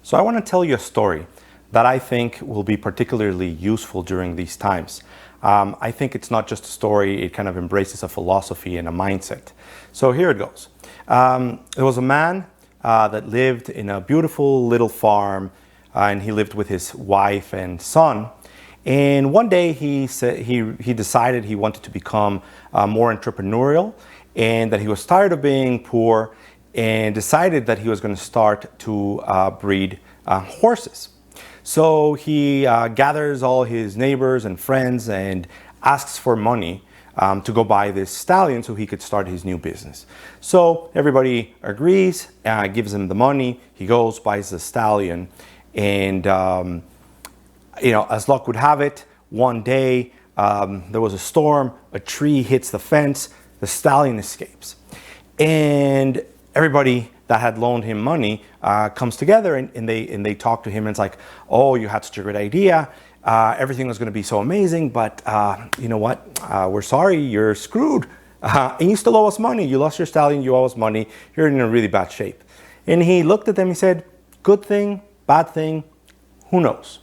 So I want to tell you a story that I think will be particularly useful during these times. I think it's not just a story, it kind of embraces a philosophy and a mindset. So here it goes. There was a man that lived in a beautiful little farm, and he lived with his wife and son. And one day he decided he wanted to become more entrepreneurial, and that he was tired of being poor, and decided that he was going to start to breed horses. So he gathers all his neighbors and friends and asks for money to go buy this stallion so he could start his new business. So everybody agrees, gives him the money. He goes, buys the stallion, and as luck would have it, one day there was a storm, a tree hits the fence, the stallion escapes. And everybody that had loaned him money comes together and they talk to him, and it's like, oh, you had such a great idea. Everything was going to be so amazing, but you know what? We're sorry, you're screwed. And you still owe us money. You lost your stallion, you owe us money. You're in a really bad shape. And he looked at them, he said, good thing, bad thing, who knows?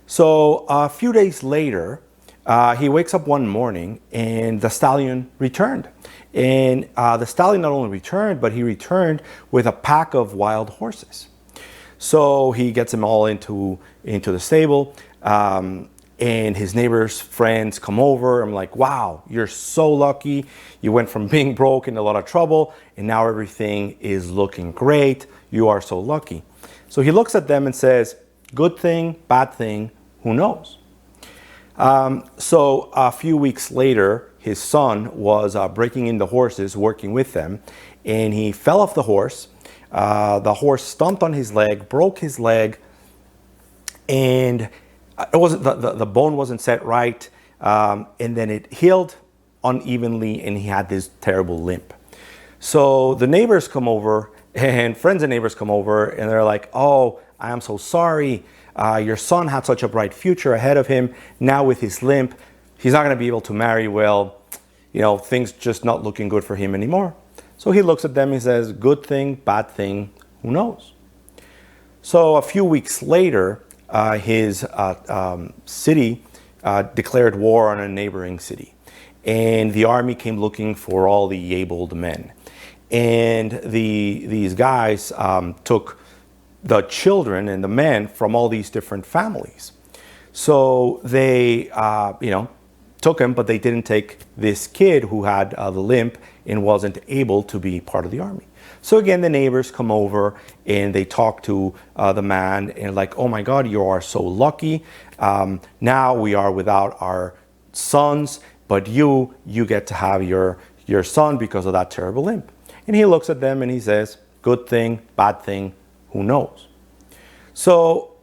So a few days later, he wakes up one morning and the stallion returned. And the stallion not only returned, but he returned with a pack of wild horses. So he gets them all into the stable, and his neighbors, friends come over. I'm like, wow, you're so lucky. You went from being broke in a lot of trouble, and now everything is looking great. You are so lucky. So he looks at them and says, good thing, bad thing, who knows? So a few weeks later, his son was breaking in the horses, working with them, and he fell off the horse. The horse stomped on his leg, broke his leg, and the bone wasn't set right, and then it healed unevenly, and he had this terrible limp. So the neighbors come over, and friends and neighbors come over, and they're like, oh, I am so sorry. Your son had such a bright future ahead of him. Now with his limp, he's not going to be able to marry well. Things just not looking good for him anymore. So he looks at them, he says, good thing, bad thing, who knows? So a few weeks later, his city declared war on a neighboring city. And the army came looking for all the abled men. And these guys took the children and the men from all these different families. So they, took him, but they didn't take this kid who had the limp and wasn't able to be part of the army. So again, the neighbors come over and they talk to the man and like, oh my God, you are so lucky. Now we are without our sons, but you get to have your son because of that terrible limp. And he looks at them and he says, good thing, bad thing, who knows? So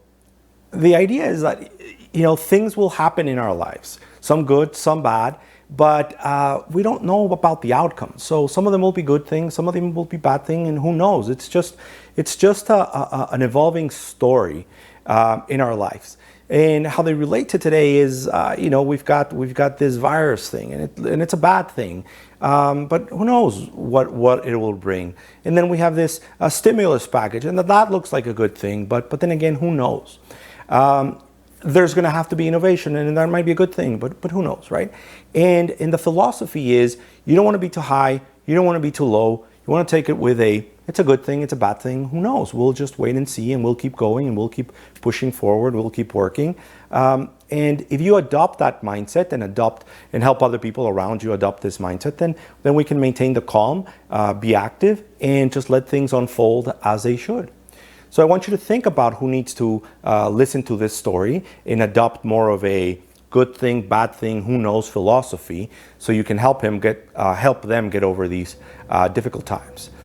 the idea is that, things will happen in our lives. Some good, some bad, but we don't know about the outcome. So some of them will be good things, some of them will be bad things, and who knows? It's just an evolving story in our lives. And how they relate to today is, we've got this virus thing, and it's a bad thing, but who knows what it will bring. And then we have this stimulus package, and that looks like a good thing, but then again, who knows? There's going to have to be innovation, and that might be a good thing, but who knows, right? And the philosophy is, you don't want to be too high, you don't want to be too low. You want to take it with it's a good thing, it's a bad thing, who knows? We'll just wait and see, and we'll keep going, and we'll keep pushing forward, we'll keep working. And if you adopt that mindset and help other people around you adopt this mindset, then we can maintain the calm, be active, and just let things unfold as they should. So I want you to think about who needs to listen to this story and adopt more of a good thing, bad thing, who knows philosophy, so you can help them get over these difficult times.